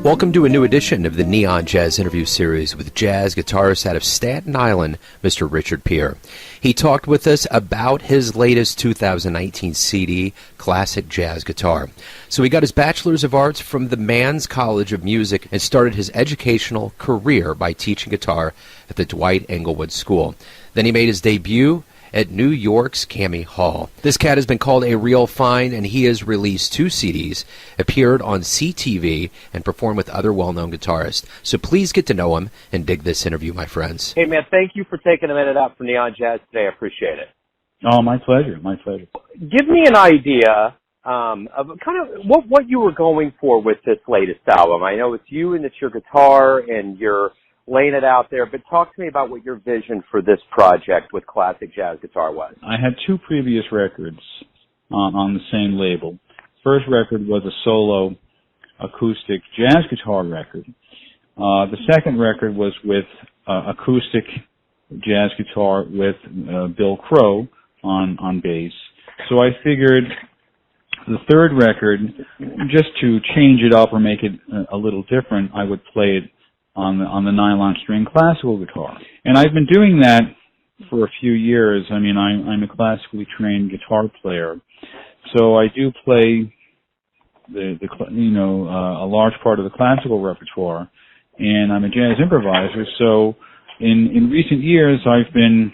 Welcome to a new edition of the Neon Jazz interview series with jazz guitarist out of Staten Island, Mr. Richard Peare. He talked with us about his latest 2019 CD, Classic Jazz Guitar. So he got his Bachelors of Arts from the Man's College of Music and started his educational career by teaching guitar at the Dwight Englewood School. Then he made his debut at New York's Cami Hall. This cat has been called a real find, and he has released 2 CDs, appeared on CTV, and performed with other well-known guitarists. So please get to know him and dig this interview, my friends. Hey, man, thank you for taking a minute out for Neon Jazz today. I appreciate it. Oh, my pleasure, my pleasure. Give me an idea of kind of what you were going for with this latest album. I know it's you and it's your guitar and you're laying it out there, but talk to me about what your vision for this project with Classic Jazz Guitar was. I had 2 previous records on the same label. First record was a solo acoustic jazz guitar record. The second record was with acoustic jazz guitar with Bill Crow on bass. So I figured the third record, just to change it up or make it a little different, I would play it on the nylon string classical guitar. And I've been doing that for a few years. I mean, I'm a classically trained guitar player, so I do play a large part of the classical repertoire, and I'm a jazz improviser. So in recent years, I've been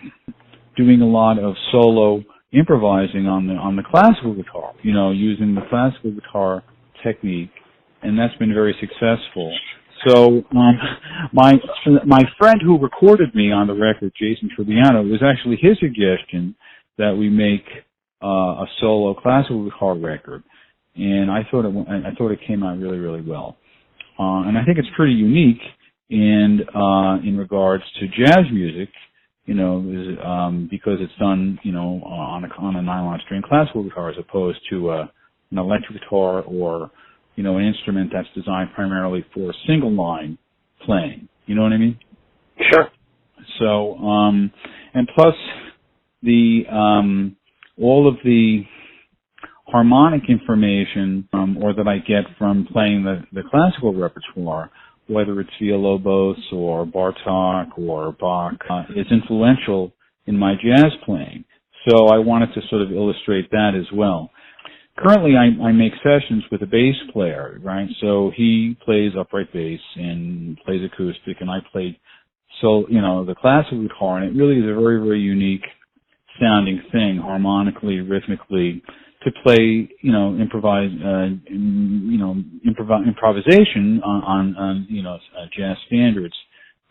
doing a lot of solo improvising on the classical guitar, using the classical guitar technique, and that's been very successful. So my friend who recorded me on the record, Jason Tribbiano, it was actually his suggestion that we make a solo classical guitar record, and I thought it came out really, really well. And I think it's pretty unique in regards to jazz music, because it's done on a nylon string classical guitar as opposed to an electric guitar or an instrument that's designed primarily for single line playing. You know what I mean? Sure. So, and plus all of the harmonic information, or that I get from playing the classical repertoire, whether it's Villalobos or Bartok or Bach, is influential in my jazz playing. So I wanted to sort of illustrate that as well. Currently, I make sessions with a bass player, right? So he plays upright bass and plays acoustic, and I play the classical guitar, and it really is a very, very unique sounding thing, harmonically, rhythmically, to play, improvisation on jazz standards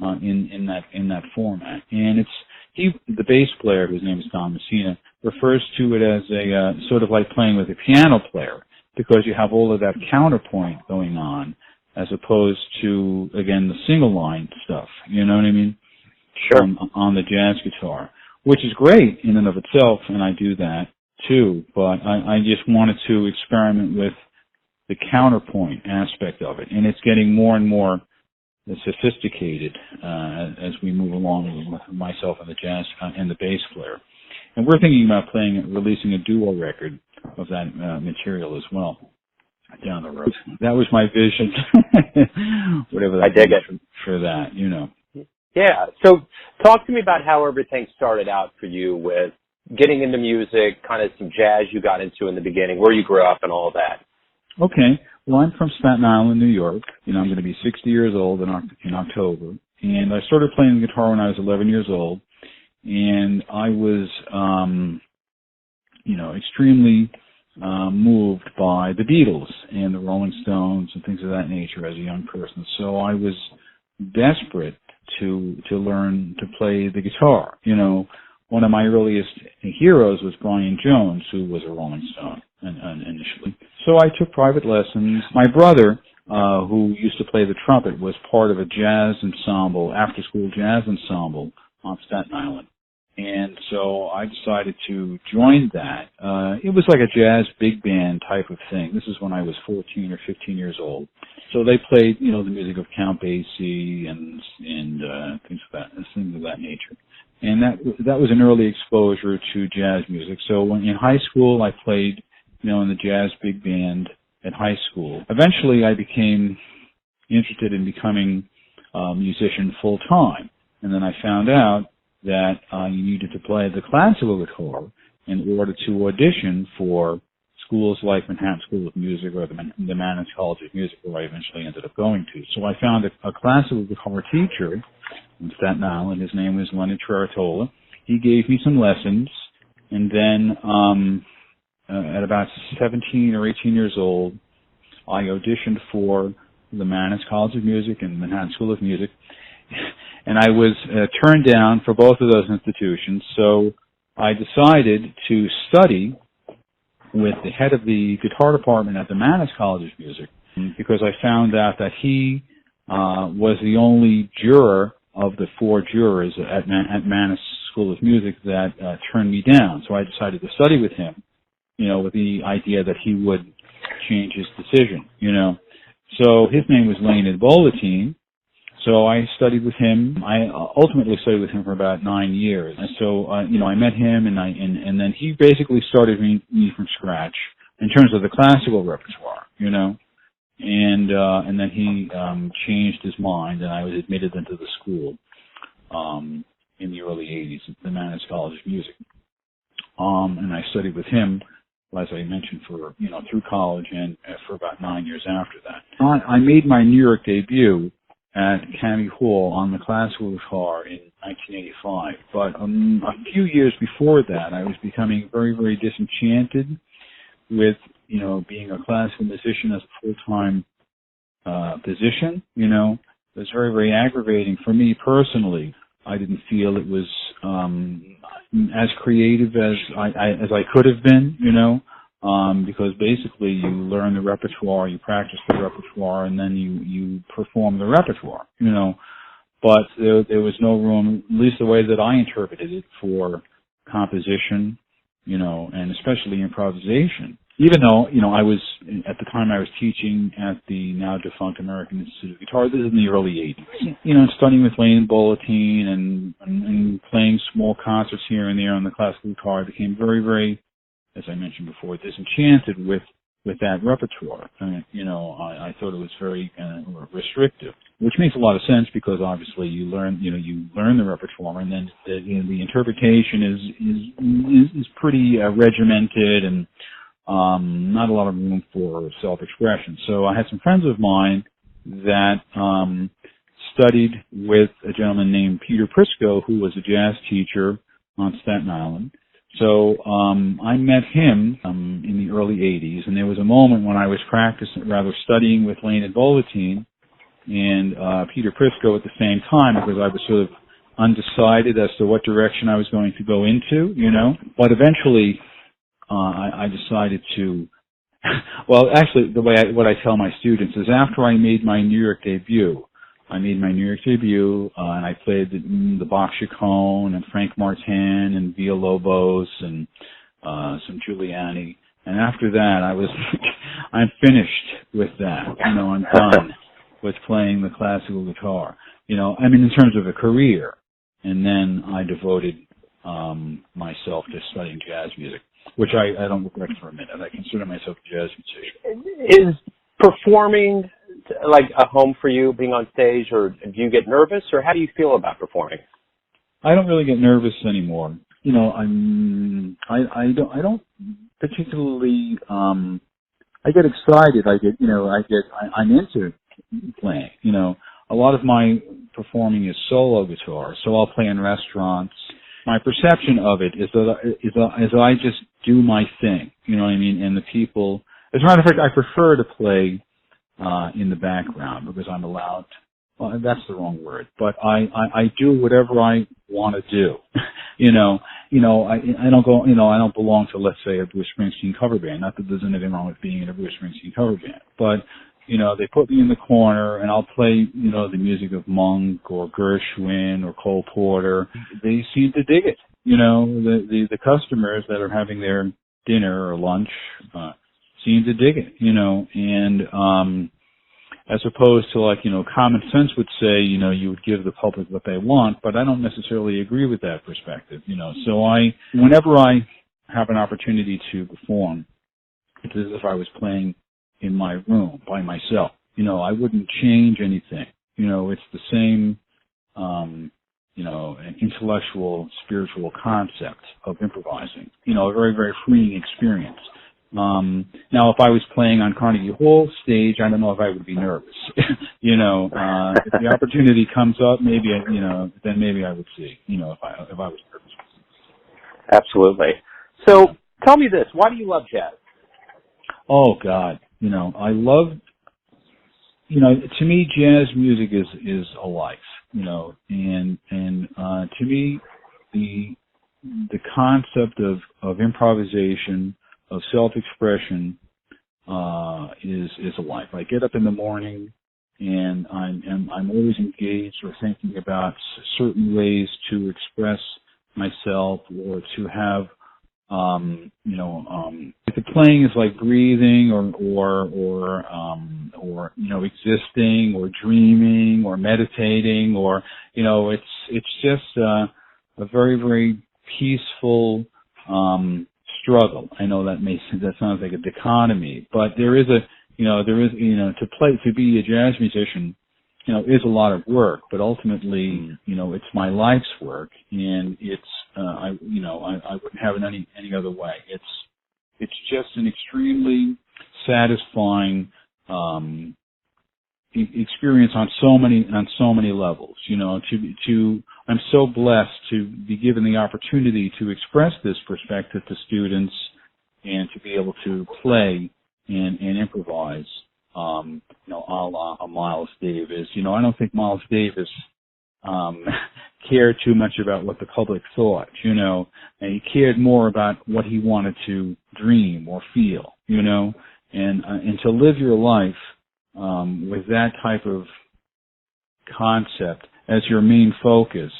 in that format. And the bass player, whose name is Don Messina, refers to it as a sort of like playing with a piano player, because you have all of that counterpoint going on, as opposed to, again, the single line stuff. You know what I mean? Sure. On the jazz guitar, which is great in and of itself, and I do that too. But I just wanted to experiment with the counterpoint aspect of it, and it's getting more and more sophisticated as we move along with myself and the jazz and the bass player. And we're thinking about releasing a duo record of that material as well down the road. That was my vision, whatever that I dig it. for that, Yeah. So talk to me about how everything started out for you with getting into music, kind of some jazz you got into in the beginning, where you grew up and all that. Okay. Well, I'm from Staten Island, New York. I'm going to be 60 years old in October. And I started playing the guitar when I was 11 years old. And I was, extremely moved by the Beatles and the Rolling Stones and things of that nature as a young person. So I was desperate to learn to play the guitar. One of my earliest heroes was Brian Jones, who was a Rolling Stone initially. So I took private lessons. My brother, who used to play the trumpet, was part of a jazz ensemble, after-school jazz ensemble on Staten Island. And so I decided to join that. It was like a jazz big band type of thing. This is when I was 14 or 15 years old. So they played, the music of Count Basie and things of that nature. And that was an early exposure to jazz music. So in high school, I played, in the jazz big band at high school. Eventually, I became, interested in becoming a musician full time. And then I found out that you needed to play the classical guitar in order to audition for schools like Manhattan School of Music or the Mannes College of Music, where I eventually ended up going to. So I found a classical guitar teacher in Staten Island. His name was Leonard Traratola. He gave me some lessons, and then at about 17 or 18 years old, I auditioned for the Mannes College of Music and Manhattan School of Music, and I was turned down for both of those institutions. So I decided to study with the head of the guitar department at the Mannes College of Music, because I found out that he was the only juror of the 4 jurors at Mannes School of Music that turned me down. So I decided to study with him, with the idea that he would change his decision, So his name was Leonid Bolatin. So I studied with him. I ultimately studied with him for about 9 years. And so, I met him, and then he basically started me from scratch in terms of the classical repertoire, and then he changed his mind, and I was admitted into the school in the early 80s at the Mannes College of Music. And I studied with him, as I mentioned, for, through college and for about 9 years after that. I made my New York debut at Cami Hall on the classical guitar in 1985. But a few years before that, I was becoming very, very disenchanted with, being a classical musician as a full-time position. It was very, very aggravating for me personally. I didn't feel it was as creative as I could have been, because basically you learn the repertoire, you practice the repertoire, and then you perform the repertoire, But there was no room, at least the way that I interpreted it, for composition, and especially improvisation. Even though, I was, at the time I was teaching at the now defunct American Institute of Guitar, this is in the early 80s, studying with Leonid Bolatin and playing small concerts here and there on the classical guitar. I became very, very, as I mentioned before, disenchanted with that repertoire. I thought it was very restrictive, which makes a lot of sense because obviously you learn the repertoire, and then the interpretation is pretty regimented and not a lot of room for self-expression. So I had some friends of mine that studied with a gentleman named Peter Prisco, who was a jazz teacher on Staten Island. So I met him in the early 80s, and there was a moment when I was studying with Leonid Bolatin and Peter Prisco at the same time, because I was sort of undecided as to what direction I was going to go into, But eventually I decided to, well, actually, what I tell my students is after I made my New York debut, and I played the Bach Chaconne and Frank Martin and Villalobos and some Giuliani. And after that, I'm finished with that. I'm done with playing the classical guitar. In terms of a career. And then I devoted myself to studying jazz music, which I don't regret for a minute. I consider myself a jazz musician. Is performing like a home for you, being on stage, or do you get nervous, or how do you feel about performing? I don't really get nervous anymore. I don't particularly. I get excited. I'm into playing. A lot of my performing is solo guitar, so I'll play in restaurants. My perception of it is that I just do my thing. You know what I mean? And the people. As a matter of fact, I prefer to play in the background because I'm allowed. Well, that's the wrong word, but I do whatever I want to do. I don't go. I don't belong to, let's say, a Bruce Springsteen cover band. Not that there's anything wrong with being in a Bruce Springsteen cover band, but they put me in the corner and I'll play, the music of Monk or Gershwin or Cole Porter. They seem to dig it. The customers that are having their dinner or lunch seem to dig it. And as opposed to common sense would say, you would give the public what they want, but I don't necessarily agree with that perspective. So whenever I have an opportunity to perform, it's as if I was playing in my room by myself, I wouldn't change anything. It's the same, an intellectual, spiritual concept of improvising. A very, very freeing experience. Now, if I was playing on Carnegie Hall stage, I don't know if I would be nervous. If the opportunity comes up, maybe, then maybe I would see, if I was nervous. Absolutely. So tell me this, why do you love jazz? Oh, God. I love, to me, jazz music is a life, and to me, the concept of improvisation, of self-expression, is a life. I get up in the morning and I'm always engaged or thinking about certain ways to express myself or to have, if the playing is like breathing or existing or dreaming or meditating or, it's just a very, very peaceful, struggle. I know that sounds like a dichotomy, but there is to be a jazz musician, is a lot of work, but ultimately, it's my life's work, and it's, I wouldn't have it any other way. It's just an extremely satisfying, experience on so many levels. I'm so blessed to be given the opportunity to express this perspective to students and to be able to play and improvise, a la Miles Davis. I don't think Miles Davis, cared too much about what the public thought, and he cared more about what he wanted to dream or feel, and to live your life, with that type of concept as your main focus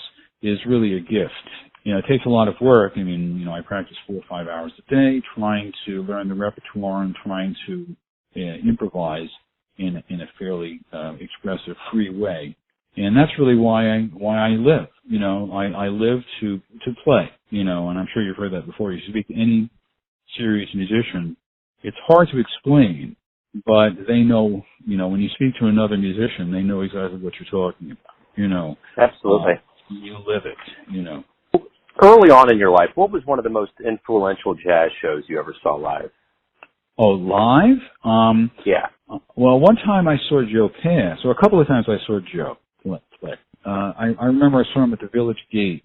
is really a gift. It takes a lot of work. I practice 4 or 5 hours a day trying to learn the repertoire and trying to improvise in a fairly expressive, free way. And that's really why I live. I live to play, and I'm sure you've heard that before. You speak to any serious musician, it's hard to explain, but they know, when you speak to another musician, they know exactly what you're talking about, Absolutely. You live it, Early on in your life, what was one of the most influential jazz shows you ever saw live? Oh, live? Yeah. Well, one time I saw Joe Pass, or a couple of times I saw Joe play. I remember I saw him at the Village Gate.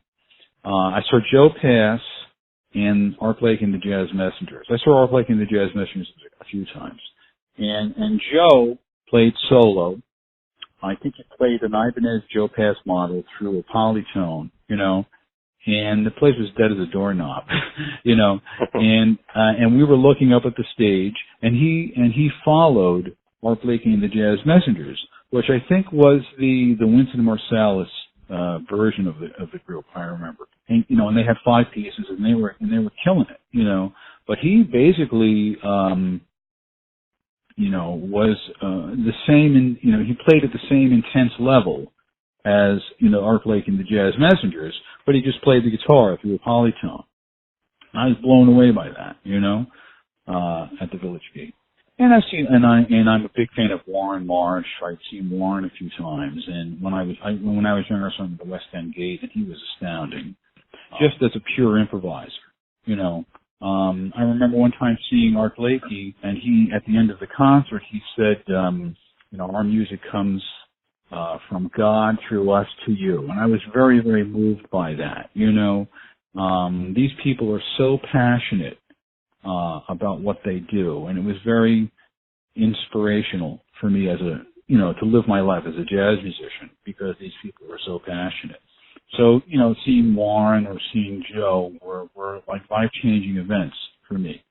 I saw Joe Pass and Art Blakey and the Jazz Messengers. I saw Art Blakey and the Jazz Messengers a few times. And Joe played solo. I think he played an Ibanez Joe Pass model through a polytone, and the place was dead as a doorknob, and we were looking up at the stage, and he followed Art Blakey and the Jazz Messengers, which I think was the Winston Marsalis version of the group, I remember. And and they had 5 pieces, and they were killing it, But he basically was the same he played at the same intense level as, Art Blakey and the Jazz Messengers, but he just played the guitar through a polytone. I was blown away by that, at the Village Gate. And I'm a big fan of Warren Marsh. I've seen Warren a few times, and when I was younger, I saw him at the West End Gate, and he was astounding, just as a pure improviser, I remember one time seeing Art Blakey, and he, at the end of the concert, he said, our music comes from God through us to you. And I was very, very moved by that. These people are so passionate about what they do, and it was very inspirational for me as to live my life as a jazz musician, because these people are so passionate. So, seeing Warren or seeing Joe were like life-changing events for me,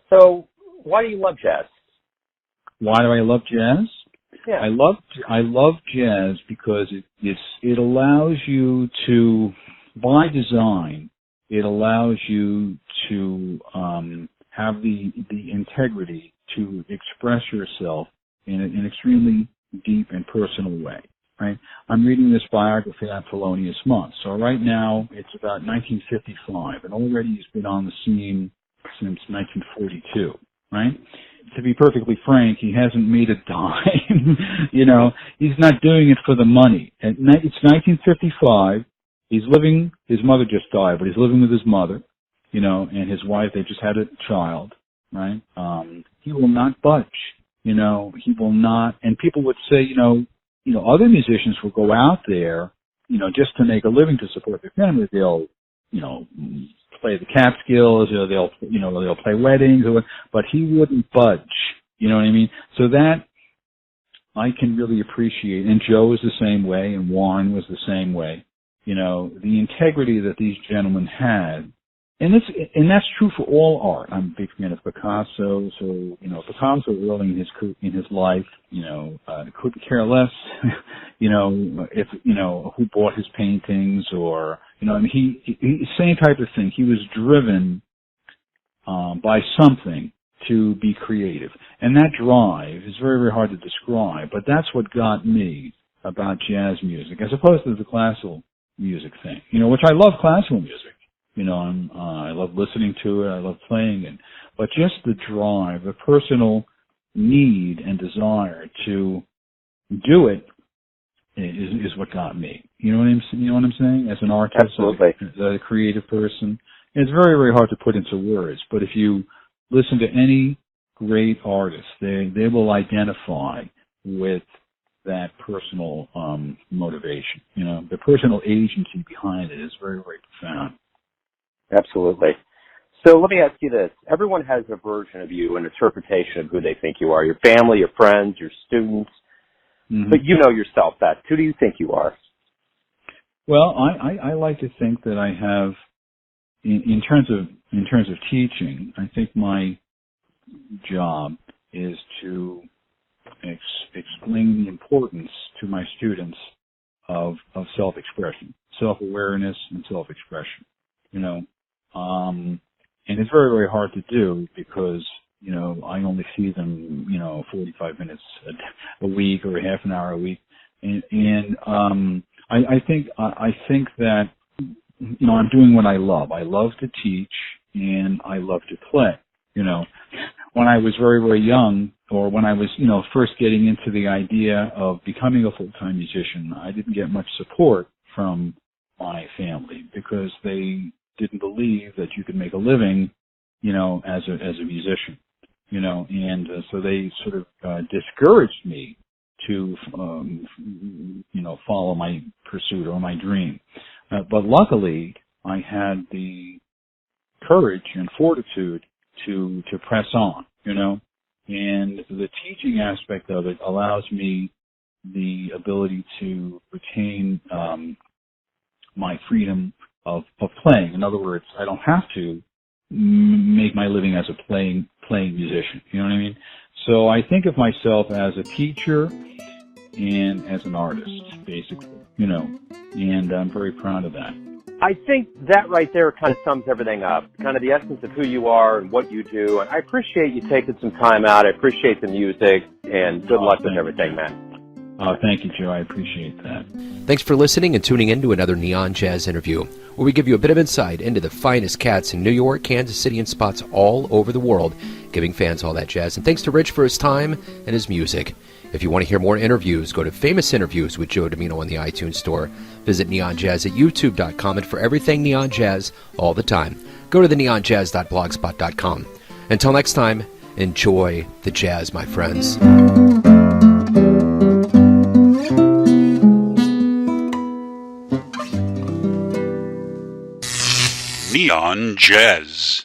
So, why do you love jazz? Why do I love jazz? Yeah. I love jazz because it allows you to, by design, it allows you to have the integrity to express yourself in an extremely deep and personal way. Right? I'm reading this biography on Thelonious Monk. So right now it's about 1955, and already he's been on the scene since 1942. Right? to be perfectly frank, he hasn't made a dime. He's not doing it for the money. It's 1955. He's living, his mother just died, but he's living with his mother, and his wife, they just had a child, right? He will not budge, he will not, and people would say, other musicians will go out there, just to make a living to support their family. They'll, play the Catskills, or they'll play weddings, but he wouldn't budge. You know what I mean? So that I can really appreciate. And Joe is the same way, and Warren was the same way. The integrity that these gentlemen had, and that's true for all art. I'm a big fan of Picasso, so Picasso early in his life, couldn't care less, if who bought his paintings, or he same type of thing. He was driven by something to be creative, and that drive is very, very hard to describe. But that's what got me about jazz music, as opposed to the classical music thing. Which I love classical music. I love listening to it. I love playing it. But just the drive, the personal need and desire to do it is what got me. You know what I'm saying? As an artist, absolutely, as a creative person, it's very, very hard to put into words. But if you listen to any great artist, they will identify with that personal motivation. The personal agency behind it is very, very profound. Absolutely. So let me ask you this. Everyone has a version of you, an interpretation of who they think you are. Your family, your friends, your students. Mm-hmm. But you know yourself best. Who do you think you are? Well, I like to think that I have, in terms of teaching, I think my job is to explain the importance to my students of self-expression, self-awareness and self-expression. And it's very, very hard to do because, I only see them, 45 minutes a week or half an hour a week. And I think that, I'm doing what I love. I love to teach and I love to play. When I was very, very young, or when I was, first getting into the idea of becoming a full-time musician, I didn't get much support from my family because they didn't believe that you could make a living, as a musician, and so they sort of discouraged me to, follow my pursuit or my dream. But luckily, I had the courage and fortitude to press on, and the teaching aspect of it allows me the ability to retain my freedom of playing. In other words, I don't have to make my living as a playing musician. You know what I mean? So I think of myself as a teacher and as an artist, basically, and I'm very proud of that. I think that right there kind of sums everything up, kind of the essence of who you are and what you do. And I appreciate you taking some time out. I appreciate the music, and good luck with everything, man. Thank you, Joe. I appreciate that. Thanks for listening and tuning in to another Neon Jazz interview, where we give you a bit of insight into the finest cats in New York, Kansas City, and spots all over the world, giving fans all that jazz. And thanks to Rich for his time and his music. If you want to hear more interviews, go to Famous Interviews with Joe Domino on the iTunes Store. Visit Neon Jazz at youtube.com, and for everything Neon Jazz all the time, go to the neonjazz.blogspot.com. Until next time, enjoy the jazz, my friends. Neon Jazz.